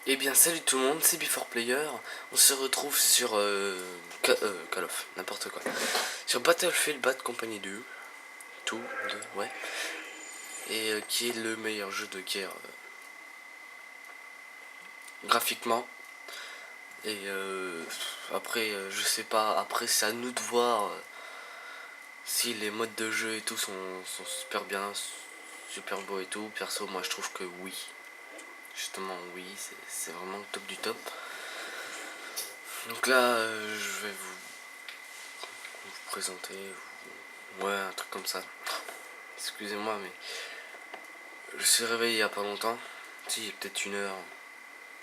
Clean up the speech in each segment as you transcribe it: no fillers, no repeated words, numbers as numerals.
Eh bien salut tout le monde, c'est Before Player. On se retrouve sur Call of, n'importe quoi. Sur Battlefield Bad Company 2. Ouais. Et qui est le meilleur jeu de guerre graphiquement. Et après, je sais pas, après c'est à nous de voir si les modes de jeu et tout sont super bien, super beaux et tout. Perso, moi je trouve que oui. Justement, oui, c'est vraiment le top du top. Donc là, je vais vous présenter, ouais, un truc comme ça. Excusez-moi, mais je suis réveillé il y a pas longtemps. Si, il y a peut-être une heure.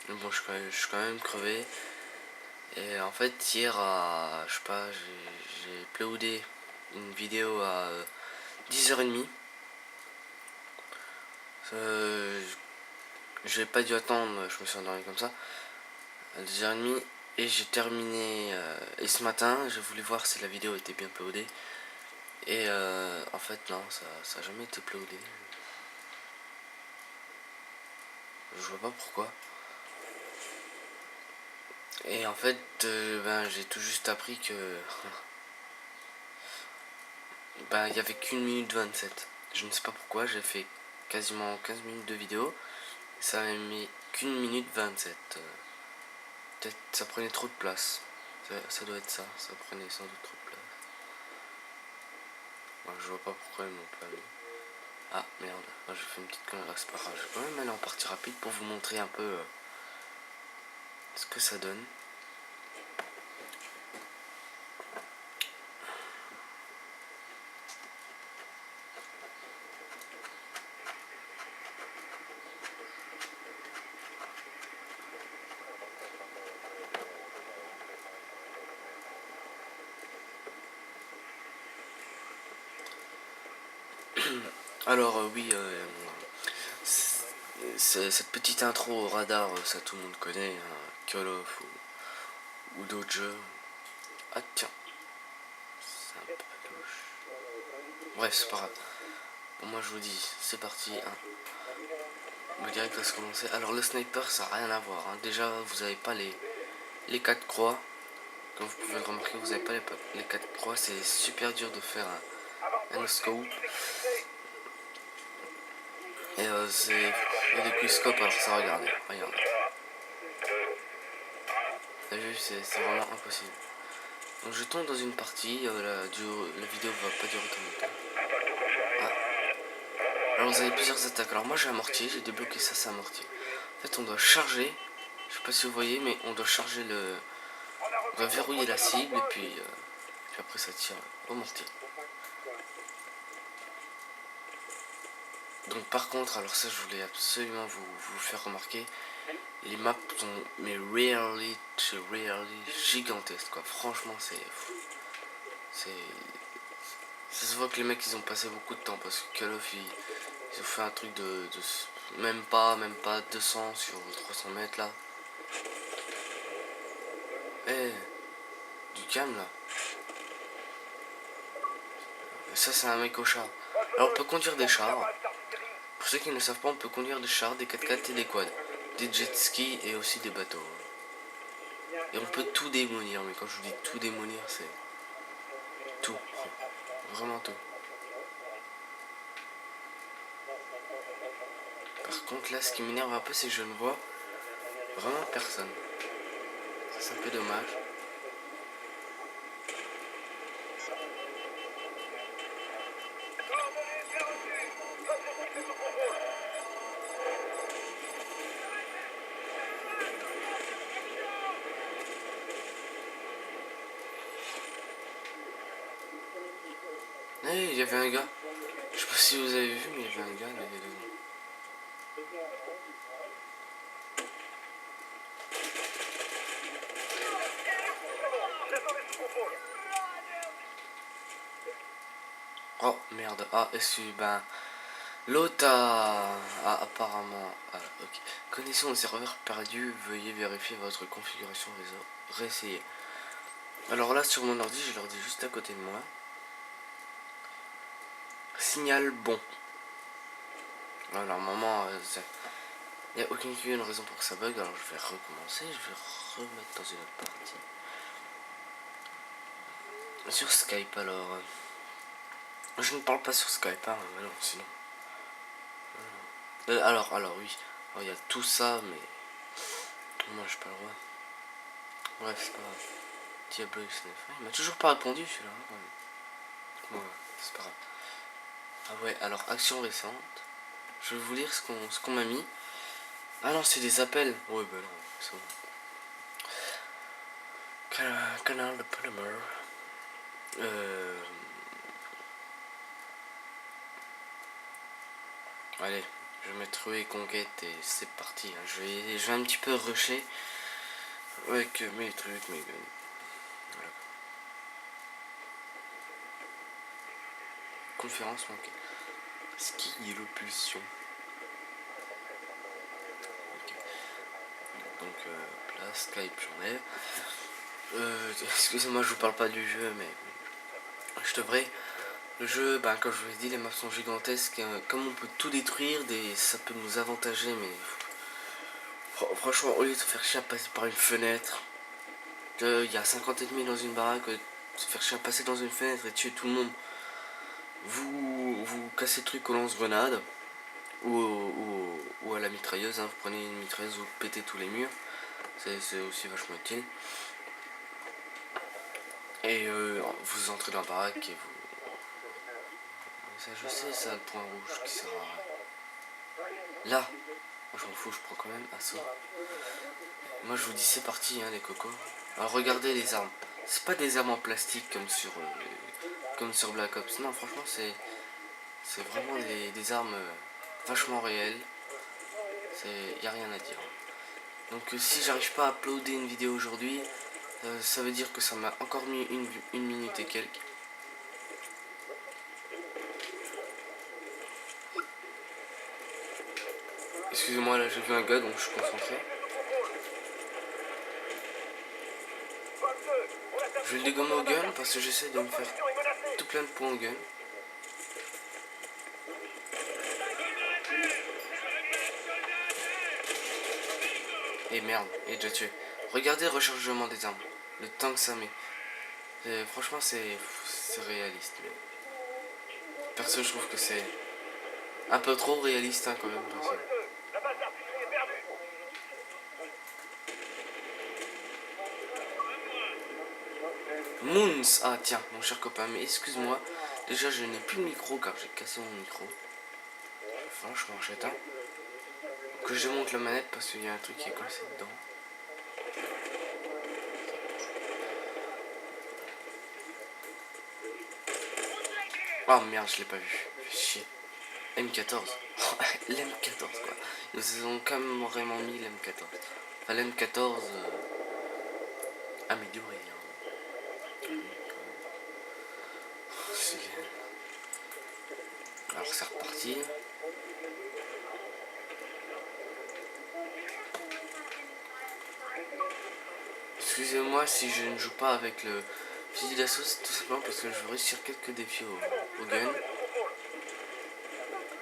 Mais bon, je suis quand même crevé. Et en fait, hier, je sais pas, j'ai uploadé une vidéo à 10h30. Euh, j'ai pas dû attendre, je me suis endormi comme ça. À 10h30. Et j'ai terminé. Et ce matin, je voulais voir si la vidéo était bien uploadée. Et en fait, non, ça a jamais été uploadé. Je vois pas pourquoi. Et en fait, j'ai tout juste appris que il y avait qu'une minute 27. Je ne sais pas pourquoi, j'ai fait quasiment 15 minutes de vidéo. Ça m'a mis qu'une minute 27. Peut-être ça prenait trop de place. Ça doit être ça, ça prenait sans doute trop de place. Moi, je vois pas pourquoi ils m'ont pas mis. Ah merde, j'ai fait une petite connerie, c'est pas grave. Je vais quand même aller en partie rapide pour vous montrer un peu ce que ça donne. Alors oui, cette petite intro au radar, ça tout le monde connaît, hein, Call of ou d'autres jeux. Ah tiens, c'est un peu à gauche. Bref, c'est pas grave. Bon, moi je vous dis, c'est parti. Hein. Le direct va se commencer. Alors le sniper, ça n'a rien à voir. Hein. Déjà, vous n'avez pas les 4 croix. Comme vous pouvez le remarquer, vous n'avez pas les 4 croix. C'est super dur de faire un scope. Et il y a des quickscopes, alors ça, regardez. T'as vu, c'est vraiment impossible. Donc je tombe dans une partie, la vidéo va pas durer très longtemps. Ah. Alors vous avez plusieurs attaques. Alors moi j'ai un mortier, j'ai débloqué ça, c'est un mortier. En fait on doit charger, je sais pas si vous voyez, mais on doit charger on doit verrouiller la cible et puis après ça tire au mortier. Donc par contre, alors ça je voulais absolument vous faire remarquer, les maps sont mais rarely gigantesques quoi. Franchement c'est ça se voit que les mecs ils ont passé beaucoup de temps parce que Call of ils ont fait un truc de même pas 200 sur 300 mètres là. Eh, du calme là. Et ça c'est un mec au char. Alors on peut conduire des chars. Pour ceux qui ne savent pas, on peut conduire des chars, des 4x4 et des quads. Des jet skis et aussi des bateaux. Et on peut tout démolir, mais quand je vous dis tout démolir, c'est tout. Vraiment tout. Par contre là, ce qui m'énerve un peu, c'est que je ne vois vraiment personne. C'est un peu dommage. Eh, il y avait un gars. Je sais pas si vous avez vu, mais il y avait un gars là, il y a 2 ans. Oh merde, ah, ben, l'autre a apparemment. Ah, ok. Connexion au serveur perdu, veuillez vérifier votre configuration réseau. Réessayer. Alors là, sur mon ordi, j'ai l'ordi juste à côté de moi. Signal bon. Alors, maman, Il n'y a aucune raison pour que ça bug, alors je vais recommencer, je vais remettre dans une autre partie. Sur Skype alors. Je ne parle pas sur Skype, hein, mais non, sinon. Alors oui. Alors, il y a tout ça, mais. Moi, j'ai pas le droit. Bref, c'est pas grave. Diablo X9. Il m'a toujours pas répondu celui-là. Hein. Bon, c'est pas grave. Ah ouais, alors, action récente. Je vais vous lire ce qu'on m'a mis. Ah non, c'est des appels. Ouais, bah non, c'est bon. Canal de Polymer. Allez, je vais mettre et conquête et c'est parti. Hein. Je vais un petit peu rusher avec mes trucs, mes guns. Voilà. Conférence manquée. Ski et l'opulsion. Okay. Donc là, Skype, j'enlève. Excusez-moi, je vous parle pas du jeu, mais je devrais. Le jeu, ben, comme je vous l'ai dit, les maps sont gigantesques. Comme on peut tout détruire, ça peut nous avantager, mais franchement, au lieu de se faire chier à passer par une fenêtre, il y a 50 ennemis dans une baraque, se faire chier à passer dans une fenêtre et tuer tout le monde, vous cassez le truc au lance-grenade ou à la mitrailleuse. Hein. Vous prenez une mitrailleuse, vous pétez tous les murs, c'est aussi vachement utile. Et vous entrez dans la baraque et vous. Ça, je sais, ça, le point rouge qui sera là. Moi, je m'en fous, je prends quand même assaut. Moi, je vous dis, c'est parti, hein, les cocos. Alors, regardez les armes. C'est pas des armes en plastique comme sur Black Ops. Non, franchement, c'est vraiment des armes vachement réelles. Y a rien à dire. Donc, si j'arrive pas à uploader une vidéo aujourd'hui, ça veut dire que ça m'a encore mis une minute et quelques. Excusez-moi, là j'ai vu un gars donc je suis concentré. Je vais le dégommer au gun parce que j'essaie de me faire tout plein de points au gun. Et merde, il est déjà tué. Regardez le rechargement des armes, le temps que ça met. Franchement c'est réaliste. Mais perso je trouve que c'est un peu trop réaliste hein, quand même. Perso. Moons, ah tiens mon cher copain, mais excuse-moi, déjà je n'ai plus de micro car j'ai cassé mon micro. Franchement j'éteins. Que je monte la manette parce qu'il y a un truc qui est coincé dedans. Oh merde, je l'ai pas vu. Chier. M14. L'M14 quoi. Ils ont quand même vraiment mis l'M14. Enfin l'M14 amélioré. Hein. Alors c'est reparti. Excusez-moi si je ne joue pas avec le fusil d'assaut, c'est tout simplement parce que je veux réussir quelques défis au gun.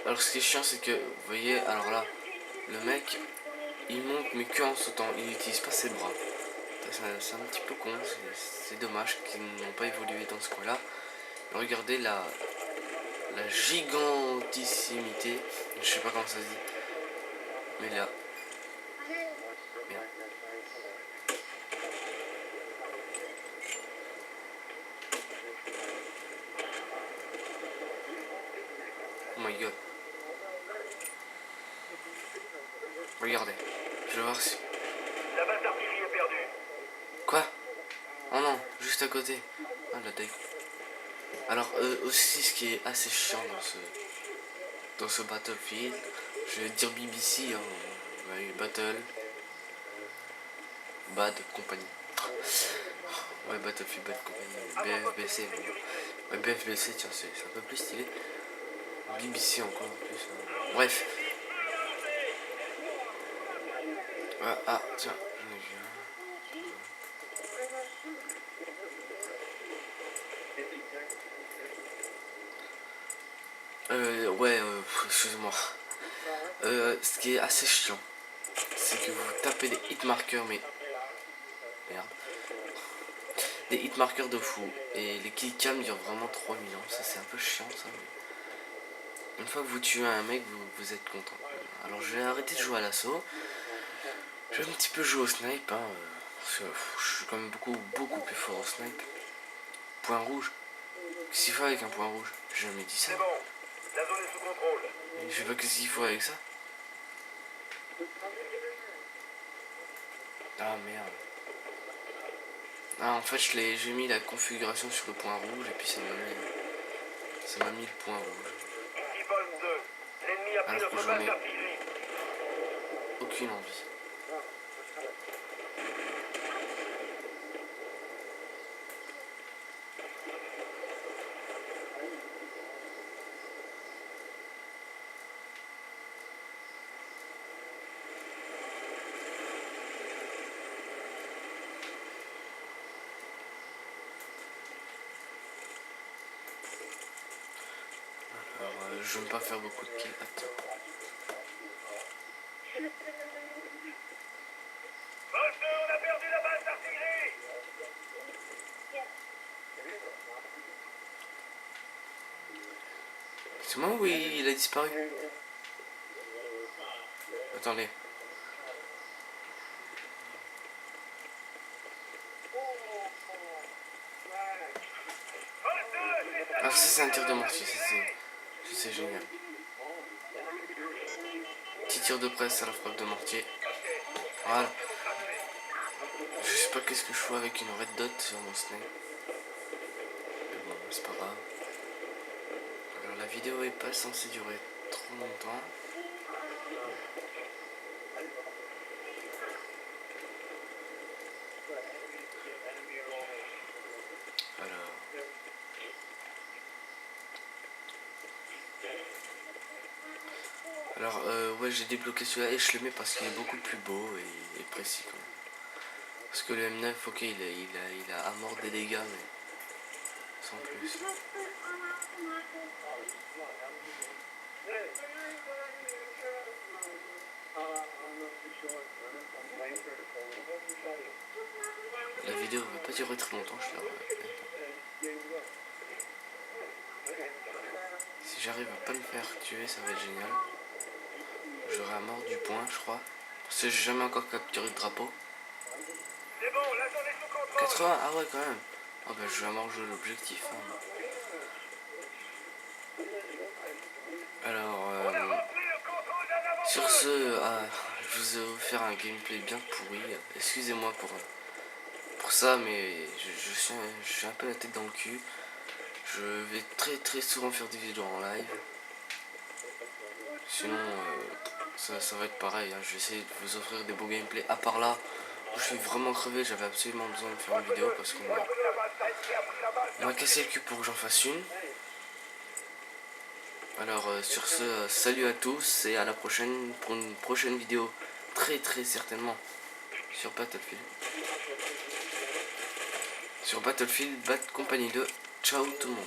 Alors ce qui est chiant c'est que, vous voyez, alors là, le mec, il monte mais que en sautant, il n'utilise pas ses bras. C'est un petit peu con, c'est dommage qu'ils n'ont pas évolué dans ce coin-là. Regardez la gigantissimité, je sais pas comment ça se dit, mais là, merde. Oh my god. Regardez, je vais voir si... La base d'artillerie est perdue. Quoi? Oh non, juste à côté. Ah la deck. Alors aussi ce qui est assez chiant dans ce Battlefield, je vais dire BBC, hein, ouais, Battle, Bad Company. Ouais, Battlefield Bad Company, BFBC. Ouais, BFBC, tiens, c'est un peu plus stylé. BBC encore en plus. Hein. Bref. Ah, tiens, j'en ai vu un. Ouais, excusez-moi. Ce qui est assez chiant, c'est que vous tapez des hit markers, mais merde, des hit markers de fou, et les kill cam durent vraiment 3 millions. Ça c'est un peu chiant ça, mais une fois que vous tuez un mec, vous êtes content. Alors je vais arrêter de jouer à l'assaut, je vais un petit peu jouer au snipe, hein, parce que je suis quand même beaucoup plus fort au snipe. Point rouge, qu'est-ce qu'il faut avec un point rouge? J'ai jamais dit ça. C'est bon. La zone est sous contrôle. Je sais pas qu'est-ce qu'il faut avec ça. Ah merde. Ah en fait j'ai mis la configuration sur le point rouge et puis ça m'a mis le point rouge. Ici Bolt 2. L'ennemi a pris Alors que notre j'en base ai d'artillerie. aucune envie. Alors je vais pas faire beaucoup de kills. Attends. Bolt 2, on a perdu la base d'artillerie. C'est moi ou il a disparu? Attendez. Bolt 2, Ah ça c'est un tir de mortier, c'est génial. Petit tir de presse à la frappe de mortier. Voilà. Je sais pas qu'est-ce que je fais avec une red dot sur mon snipe. Mais bon, c'est pas grave. Alors la vidéo est pas censée durer trop longtemps. Alors ouais, j'ai débloqué celui-là et je le mets parce qu'il est beaucoup plus beau et précis quand même. Parce que le M9, ok, il a amorti des dégâts, mais sans plus. La vidéo va pas durer très longtemps, je la regarde. Si j'arrive à pas me faire tuer, ça va être génial. J'aurai à mort du point, je crois. Parce que j'ai jamais encore capturé de drapeau. C'est bon, la zone est sous contrôle. 80, ah ouais quand même. Ah bah je vais à mort jouer l'objectif. Hein. Alors, On a repris le contrôle d'un avant-poste. sur ce, je vous ai offert un gameplay bien pourri. Excusez-moi pour ça, mais je suis un peu la tête dans le cul. Je vais très souvent faire des vidéos en live. Sinon, ça va être pareil. Hein. Je vais essayer de vous offrir des beaux gameplays. À part là, où je suis vraiment crevé, j'avais absolument besoin de faire une vidéo parce qu'on m'a cassé le cul pour que j'en fasse une. Alors, sur ce, salut à tous et à la prochaine pour une prochaine vidéo. Très certainement sur Battlefield. Sur Battlefield Bad Company 2. Ciao tout le monde.